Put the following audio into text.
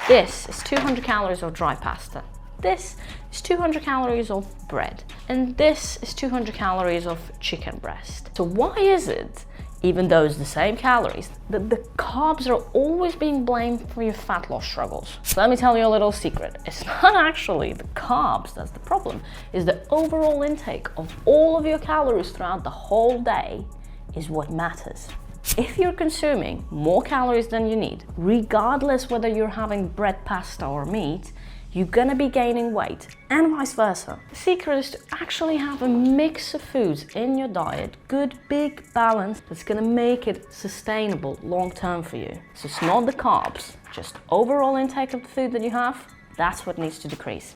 This is 200 calories of dry pasta. This is 200 calories of bread. And this is 200 calories of chicken breast. So why is it, even though it's the same calories, that the carbs are always being blamed for your fat loss struggles? So let me tell you a little secret. It's not actually the carbs that's the problem. It's the overall intake of all of your calories throughout the whole day is what matters. If you're consuming more calories than you need, regardless whether you're having bread, pasta or meat, you're gonna be gaining weight, and vice versa. The secret is to actually have a mix of foods in your diet, good big balance that's gonna make it sustainable long term for you. So it's not the carbs, just overall intake of the food that you have, that's what needs to decrease.